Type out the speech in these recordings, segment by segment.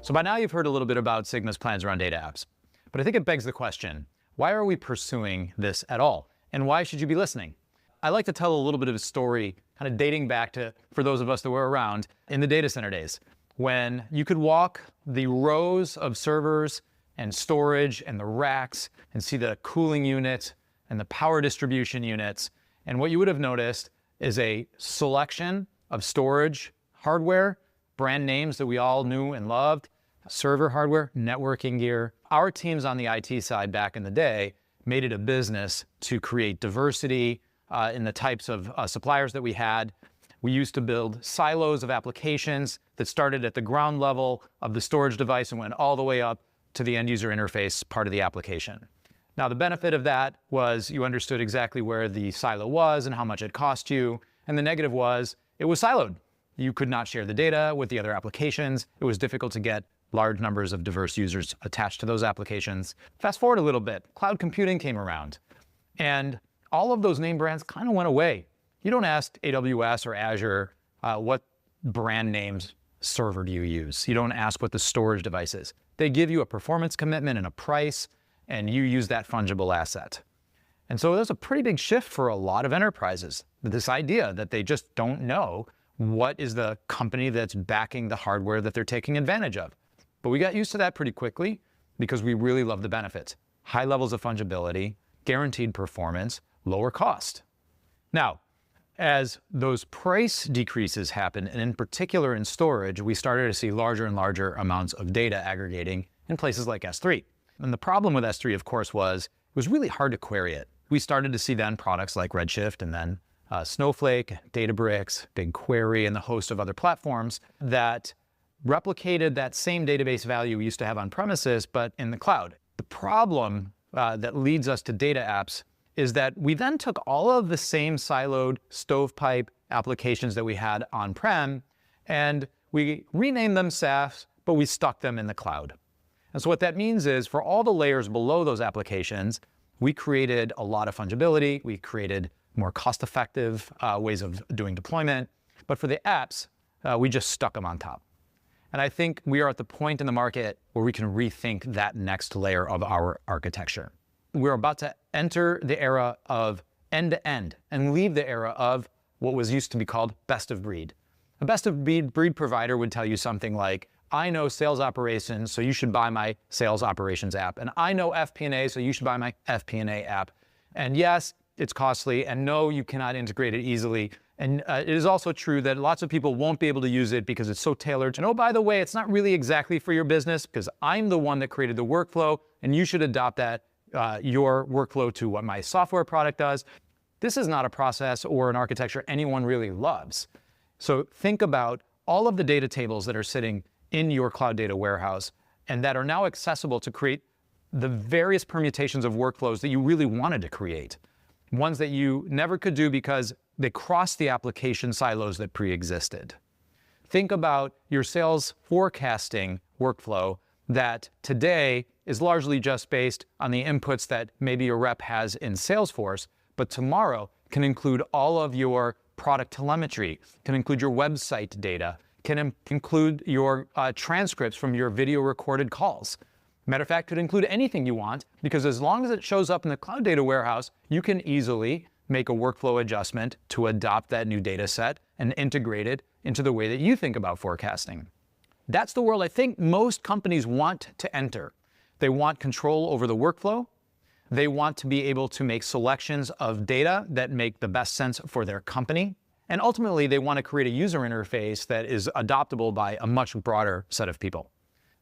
So by now you've heard a little bit about Sigma's plans around data apps, but I think it begs the question, why are we pursuing this at all? And why should you be listening? I like to tell a little bit of a story, kind of dating back to, for those of us that were around, in the data center days, when you could walk the rows of servers and storage and the racks and see the cooling unit and the power distribution units. And what you would have noticed is a selection of storage hardware, brand names that we all knew and loved, server hardware, networking gear. Our teams on the IT side back in the day made it a business to create diversity in the types of suppliers that we had. We used to build silos of applications that started at the ground level of the storage device and went all the way up to the end user interface part of the application. Now, the benefit of that was you understood exactly where the silo was and how much it cost you. And the negative was it was siloed. You could not share the data with the other applications. It was difficult to get large numbers of diverse users attached to those applications. Fast forward a little bit, cloud computing came around, and all of those name brands kind of went away. You don't ask AWS or Azure, what brand names server do you use? You don't ask what the storage device is. They give you a performance commitment and a price, and you use that fungible asset. And so there's a pretty big shift for a lot of enterprises, this idea that they just don't know what is the company that's backing the hardware that they're taking advantage of. But we got used to that pretty quickly because we really love the benefits. High levels of fungibility, guaranteed performance, lower cost. Now, as those price decreases happen, and in particular in storage, we started to see larger and larger amounts of data aggregating in places like S3. And the problem with S3, of course, was it was really hard to query it. We started to see then products like Redshift and then Snowflake, Databricks, BigQuery, and the host of other platforms that replicated that same database value we used to have on premises, but in the cloud. The problem that leads us to data apps is that we then took all of the same siloed stovepipe applications that we had on-prem, and we renamed them SaaS, but we stuck them in the cloud. And so what that means is for all the layers below those applications, we created a lot of fungibility, we created more cost-effective ways of doing deployment, but for the apps, we just stuck them on top. And I think we are at the point in the market where we can rethink that next layer of our architecture. We're about to enter the era of end-to-end and leave the era of what was used to be called best of breed. A best of breed provider would tell you something like, I know sales operations, so you should buy my sales operations app. And I know FP&A, so you should buy my FP&A app. And yes, it's costly, and no, you cannot integrate it easily. And it is also true that lots of people won't be able to use it because it's so tailored. And oh, by the way, it's not really exactly for your business because I'm the one that created the workflow, and you should adopt that, your workflow to what my software product does. This is not a process or an architecture anyone really loves. So think about all of the data tables that are sitting in your cloud data warehouse and that are now accessible to create the various permutations of workflows that you really wanted to create. Ones that you never could do because they cross the application silos that pre-existed. Think about your sales forecasting workflow that today is largely just based on the inputs that maybe a rep has in Salesforce, but tomorrow can include all of your product telemetry, can include your website data, can include your transcripts from your video recorded calls. Matter of fact, could include anything you want, because as long as it shows up in the cloud data warehouse, you can easily make a workflow adjustment to adopt that new data set and integrate it into the way that you think about forecasting. That's the world I think most companies want to enter. They want control over the workflow. They want to be able to make selections of data that make the best sense for their company. And ultimately, they want to create a user interface that is adoptable by a much broader set of people.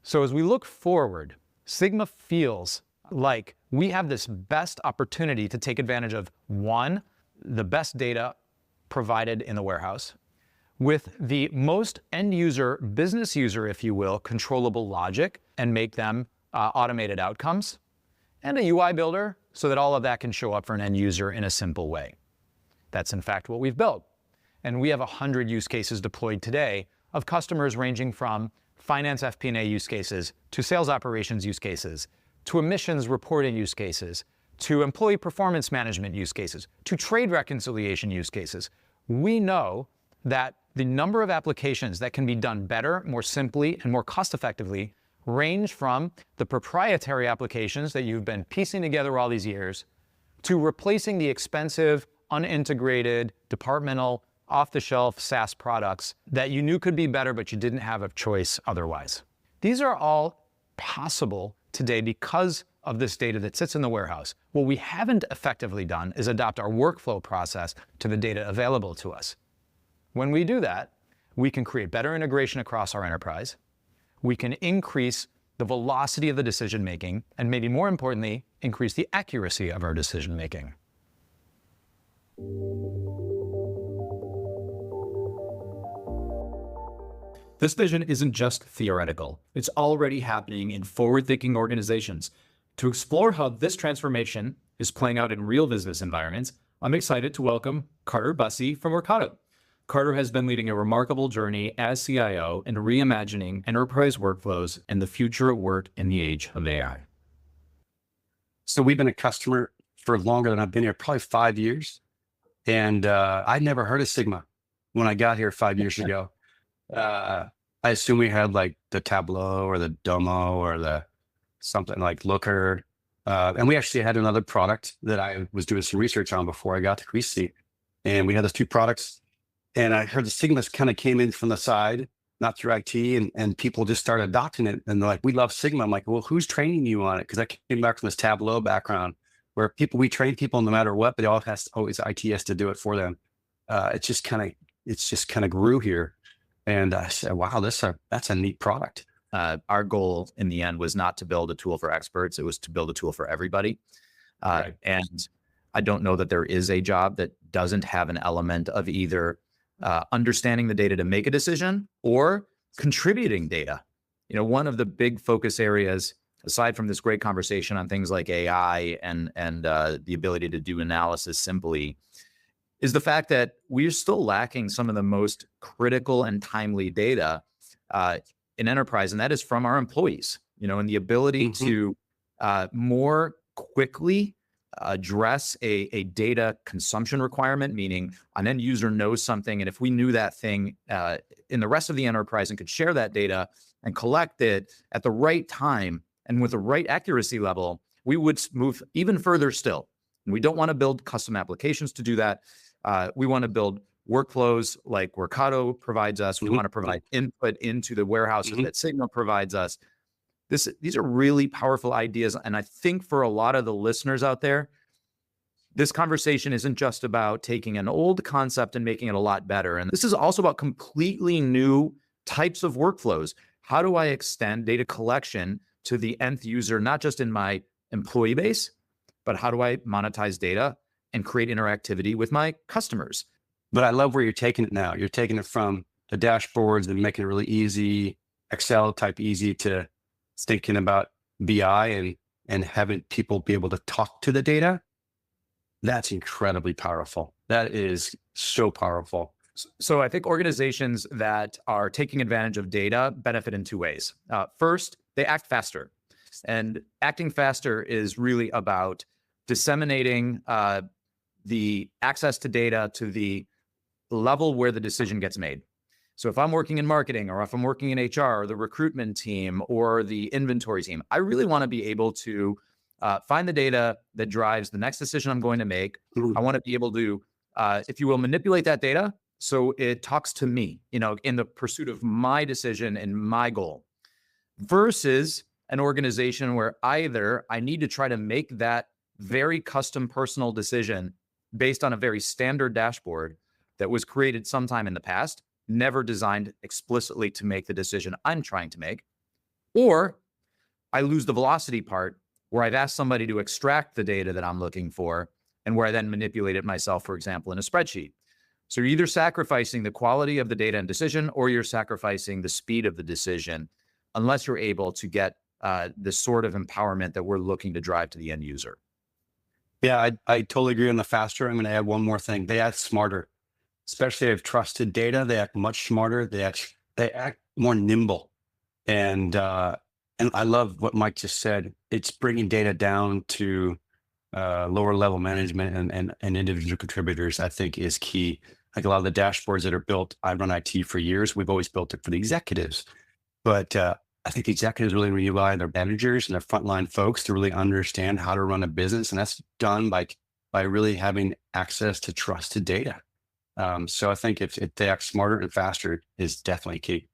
So as we look forward, Sigma feels like we have this best opportunity to take advantage of, one, the best data provided in the warehouse, with the most end user, business user, if you will, controllable logic, and make them automated outcomes, and a UI builder so that all of that can show up for an end user in a simple way. That's in fact what we've built. And we have 100 use cases deployed today of customers ranging from finance FP&A use cases, to sales operations use cases, to emissions reporting use cases, to employee performance management use cases, to trade reconciliation use cases. We know that The number of applications that can be done better, more simply, and more cost-effectively range from the proprietary applications that you've been piecing together all these years to replacing the expensive, unintegrated, departmental, off-the-shelf SaaS products that you knew could be better, but you didn't have a choice otherwise. These are all possible today because of this data that sits in the warehouse. What we haven't effectively done is adopt our workflow process to the data available to us. When we do that, we can create better integration across our enterprise. We can increase the velocity of the decision-making, and maybe more importantly, increase the accuracy of our decision-making. This vision isn't just theoretical. It's already happening in forward-thinking organizations. To explore how this transformation is playing out in real business environments, I'm excited to welcome Carter Busse from Workato. Carter has been leading a remarkable journey as CIO in reimagining enterprise workflows and the future of work in the age of AI. So we've been a customer for longer than I've been here, probably 5 years. And I'd never heard of Sigma when I got here 5 years ago. I assume we had like the Tableau or the Domo or the something like Looker. And we actually had another product that I was doing some research on before I got to Creasy. And we had those two products. And I heard the Sigmas kind of came in from the side, not through IT, and people just started adopting it. And they're like, we love Sigma. I'm like, well, who's training you on it? Because I came back from this Tableau background where we train people no matter what, but always IT has to do it for them. It's just kind of grew here. And I said, wow, that's a neat product. Our goal in the end was not to build a tool for experts. It was to build a tool for everybody. Right. And I don't know that there is a job that doesn't have an element of either understanding the data to make a decision or contributing data. You know, one of the big focus areas, aside from this great conversation on things like AI and the ability to do analysis simply, is the fact that we're still lacking some of the most critical and timely data in enterprise, and that is from our employees. You know, and the ability to more quickly address a data consumption requirement, meaning an end user knows something, and if we knew that thing in the rest of the enterprise and could share that data and collect it at the right time and with the right accuracy level, we would move even further still. And we don't want to build custom applications to do that. We want to build workflows like Workato provides us. We want to provide input into the warehouses that Sigma provides us. These are really powerful ideas. And I think for a lot of the listeners out there, this conversation isn't just about taking an old concept and making it a lot better. And this is also about completely new types of workflows. How do I extend data collection to the nth user, not just in my employee base, but how do I monetize data and create interactivity with my customers? But I love where you're taking it now. You're taking it from the dashboards and making it really easy, Excel type easy, to thinking about BI and having people be able to talk to the data. That's incredibly powerful. That is so powerful. So I think organizations that are taking advantage of data benefit in two ways. First, they act faster. And acting faster is really about disseminating the access to data to the level where the decision gets made. So if I'm working in marketing, or if I'm working in HR, or the recruitment team, or the inventory team, I really want to be able to find the data that drives the next decision I'm going to make. I want to be able to, if you will, manipulate that data so it talks to me, you know, in the pursuit of my decision and my goal, versus an organization where either I need to try to make that very custom personal decision based on a very standard dashboard that was created sometime in the past, never designed explicitly to make the decision I'm trying to make, or I lose the velocity part where I've asked somebody to extract the data that I'm looking for and where I then manipulate it myself, for example, in a spreadsheet. So you're either sacrificing the quality of the data and decision, or you're sacrificing the speed of the decision, unless you're able to get the sort of empowerment that we're looking to drive to the end user. Yeah, I totally agree on the faster. I'm going to add one more thing. They act smarter, especially if trusted data. They act much smarter. They act more nimble. And I love what Mike just said. It's bringing data down to lower level management and individual contributors, I think, is key. Like a lot of the dashboards that are built, I run IT for years. We've always built it for the executives. But I think the executives really rely on their managers and their frontline folks to really understand how to run a business. And that's done by really having access to trusted data. So I think if they act smarter and faster is definitely key.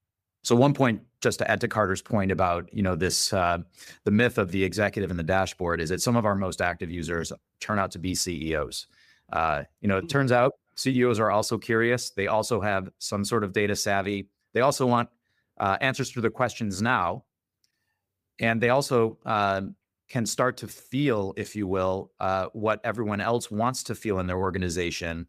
So one point, just to add to Carter's point about, this, the myth of the executive and the dashboard is that some of our most active users turn out to be CEOs. It turns out CEOs are also curious. They also have some sort of data savvy. They also want answers to their questions now. And they also can start to feel, if you will, what everyone else wants to feel in their organization,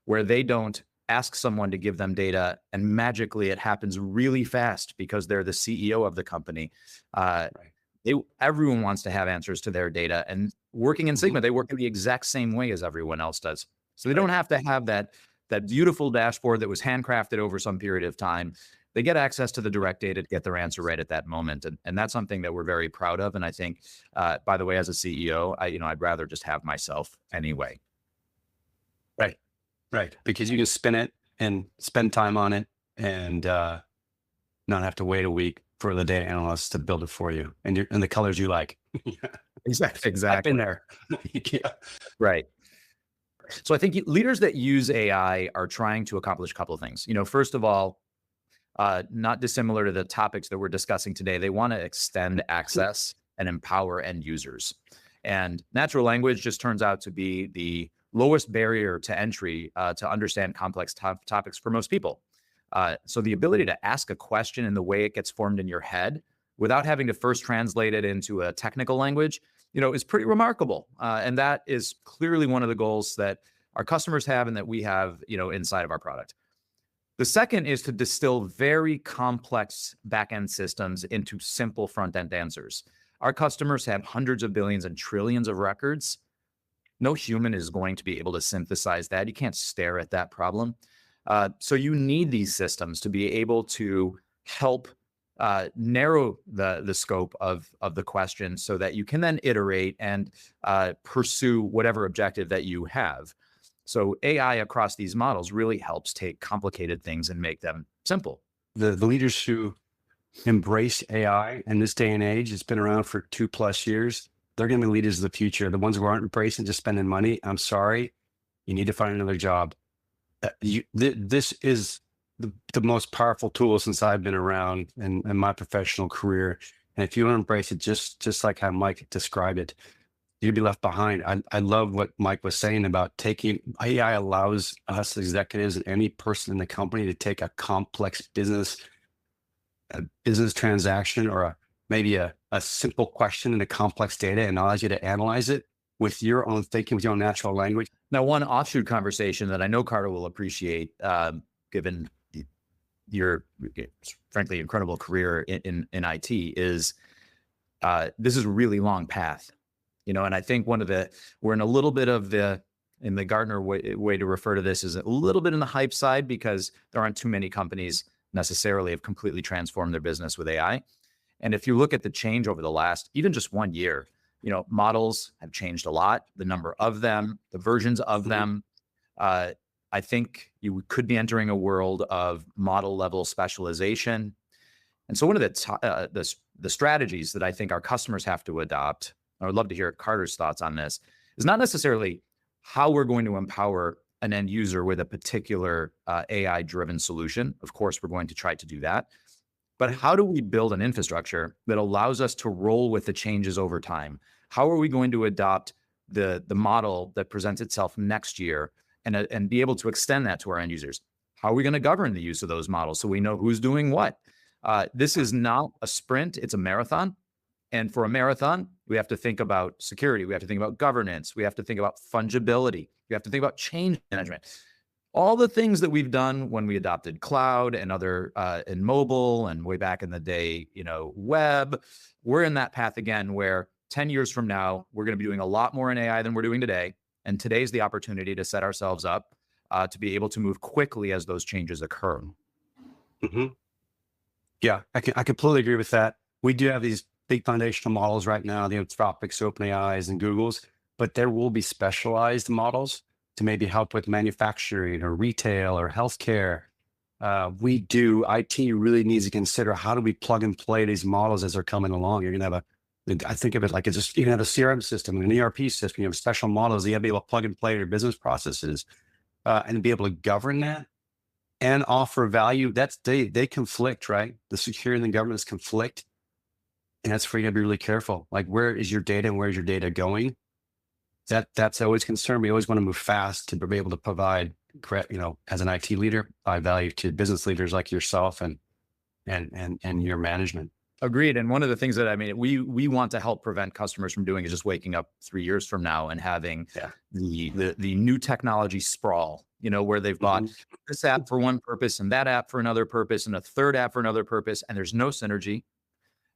where they don't ask someone to give them data and magically it happens really fast because they're the CEO of the company. Right. Everyone wants to have answers to their data, and working in Sigma, they work in the exact same way as everyone else does. So they don't have to have that beautiful dashboard that was handcrafted over some period of time. They get access to the direct data to get their answer right at that moment. And that's something that we're very proud of. And I think, by the way, as a CEO, I'd rather just have myself anyway. Right. Because you can spin it and spend time on it and not have to wait a week for the data analyst to build it for you and the colors you like. Exactly. I've been there. Yeah. Right. So I think leaders that use AI are trying to accomplish a couple of things. First of all, not dissimilar to the topics that we're discussing today, they want to extend access and empower end users. And natural language just turns out to be the lowest barrier to entry to understand complex topics for most people. So the ability to ask a question in the way it gets formed in your head without having to first translate it into a technical language, is pretty remarkable. And that is clearly one of the goals that our customers have and that we have, inside of our product. The second is to distill very complex back-end systems into simple front-end answers. Our customers have hundreds of billions and trillions of records. No human is going to be able to synthesize that. You can't stare at that problem. So you need these systems to be able to help narrow the scope of the question so that you can then iterate and pursue whatever objective that you have. So AI across these models really helps take complicated things and make them simple. The leaders who embrace AI in this day and age, it's been around for 2+ years. They're going to be leaders of the future. The ones who aren't embracing, just spending money, I'm sorry, you need to find another job. This is the most powerful tool since I've been around in my professional career. And if you don't embrace it, just like how Mike described it, you'd be left behind. I love what Mike was saying about taking AI allows us executives and any person in the company to take a complex business transaction or maybe a simple question in a complex data and allows you to analyze it with your own thinking, with your own natural language. Now, one offshoot conversation that I know Carter will appreciate, given your frankly incredible career in IT, is this is a really long path, and I think we're in a little bit of in the Gartner way to refer to this is a little bit in the hype side because there aren't too many companies necessarily have completely transformed their business with AI. And if you look at the change over the last, even just 1 year, models have changed a lot, the number of them, the versions of them. I think you could be entering a world of model level specialization. And so one of the strategies that I think our customers have to adopt, I would love to hear Carter's thoughts on this, is not necessarily how we're going to empower an end user with a particular AI driven solution. Of course, we're going to try to do that. But how do we build an infrastructure that allows us to roll with the changes over time? How are we going to adopt the model that presents itself next year and be able to extend that to our end users? How are we going to govern the use of those models so we know who's doing what? This is not a sprint, it's a marathon. And for a marathon, we have to think about security. We have to think about governance. We have to think about fungibility. We have to think about change management. All the things that we've done when we adopted cloud and other in mobile and way back in the day, web, we're in that path again where 10 years from now, we're going to be doing a lot more in AI than we're doing today. And today's the opportunity to set ourselves up to be able to move quickly as those changes occur. Mm-hmm. Yeah, I completely agree with that. We do have these big foundational models right now, the Anthropics, OpenAIs, and Googles, but there will be specialized models to maybe help with manufacturing or retail or healthcare. We do, IT really needs to consider how do we plug and play these models as they're coming along. You're going to have I think of it like it's just, you can have a CRM system, an ERP system, you have special models, you have to be able to plug and play your business processes and be able to govern that and offer value. They conflict, right? The security and the governance conflict. And that's where you gotta be really careful. Like, where is your data and where's your data going? That's always concerned. We always want to move fast to be able to provide, as an IT leader, provide value to business leaders like yourself and your management. Agreed. And one of the things that we want to help prevent customers from doing is just waking up 3 years from now and having the new technology sprawl, where they've bought this app for one purpose and that app for another purpose and a third app for another purpose. And there's no synergy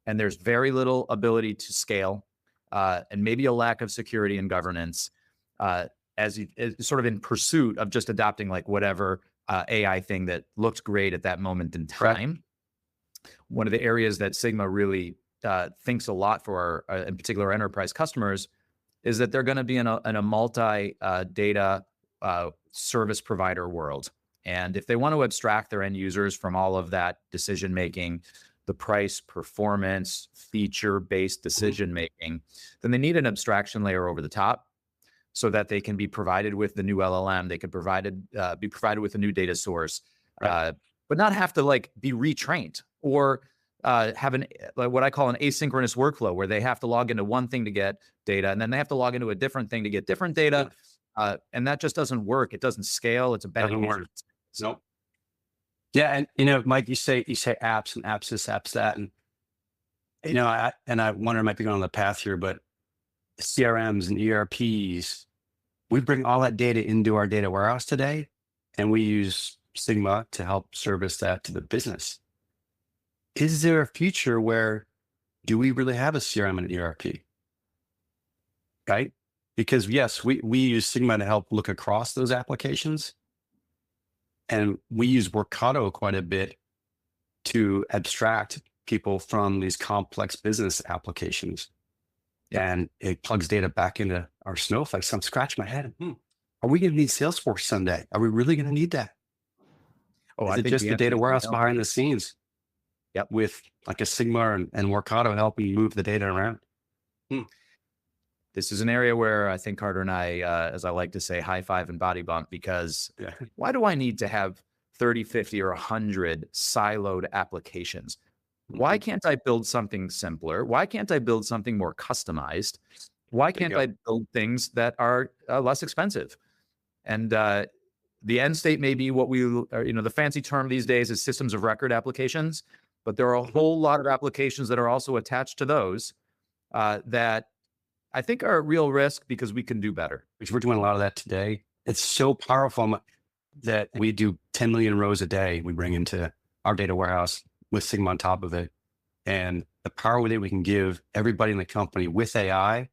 and there's very little ability to scale and maybe a lack of security and governance as sort of in pursuit of just adopting like whatever AI thing that looked great at that moment in time. Right. One of the areas that Sigma really thinks a lot for our, in particular, enterprise customers is that they're going to be in a multi-data service provider world. And if they want to abstract their end users from all of that decision-making, the price, performance, feature-based decision-making, then they need an abstraction layer over the top so that they can be provided with the new LLM, they could be provided with a new data source, right. But not have to be retrained or have what I call an asynchronous workflow where they have to log into one thing to get data and then they have to log into a different thing to get different data. And that just doesn't work. It doesn't scale. It's a bad work. Nope. Yeah. And, Mike, you say apps and apps this, apps that. And, I wonder, I might be going on the path here, but CRMs and ERPs, we bring all that data into our data warehouse today, and we use Sigma to help service that to the business. Is there a future where do we really have a CRM and an ERP? Right? Because yes, we use Sigma to help look across those applications. And we use Workato quite a bit to abstract people from these complex business applications. And it plugs data back into our Snowflake. So I'm scratching my head. Are we going to need Salesforce someday? Are we really going to need that? Is it just the data warehouse behind the scenes? Yep. With like a Sigma and Workato helping move the data around. This is an area where I think Carter and I, as I like to say, high five and body bump, because why do I need to have 30, 50, or 100 siloed applications? Why can't I build something simpler? Why can't I build something more customized? Why can't I build things that are less expensive? And the end state may be what the fancy term these days is systems of record applications, but there are a whole lot of applications that are also attached to those that I think are at real risk because we can do better. We're doing a lot of that today. It's so powerful that we do 10 million rows a day we bring into our data warehouse with Sigma on top of it. And the power that we can give everybody in the company with AI,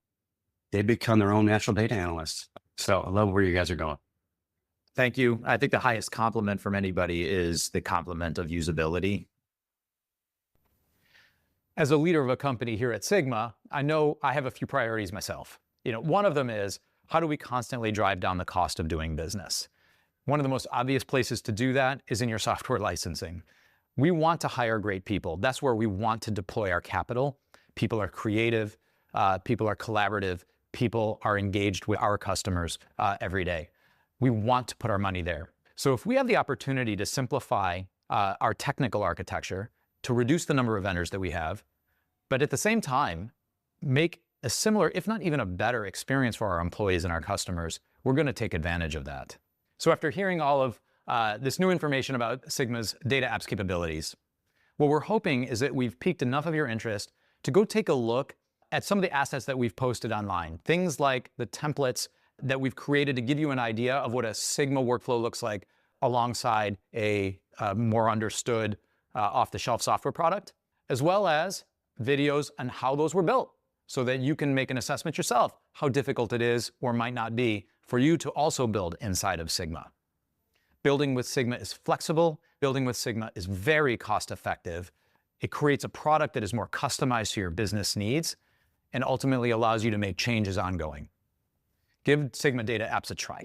they become their own natural data analysts. So I love where you guys are going. Thank you. I think the highest compliment from anybody is the compliment of usability. As a leader of a company here at Sigma, I know I have a few priorities myself. One of them is, how do we constantly drive down the cost of doing business? One of the most obvious places to do that is in your software licensing. We want to hire great people. That's where we want to deploy our capital. People are creative, people are collaborative, people are engaged with our customers every day. We want to put our money there. So if we have the opportunity to simplify our technical architecture, to reduce the number of vendors that we have, but at the same time, make a similar, if not even a better experience for our employees and our customers, we're going to take advantage of that. So after hearing all of this new information about Sigma's data apps capabilities, what we're hoping is that we've piqued enough of your interest to go take a look at some of the assets that we've posted online. Things like the templates that we've created to give you an idea of what a Sigma workflow looks like alongside a more understood off-the-shelf software product, as well as videos on how those were built so that you can make an assessment yourself, how difficult it is or might not be for you to also build inside of Sigma. Building with Sigma is flexible. Building with Sigma is very cost-effective. It creates a product that is more customized to your business needs and ultimately allows you to make changes ongoing. Give Sigma data apps a try.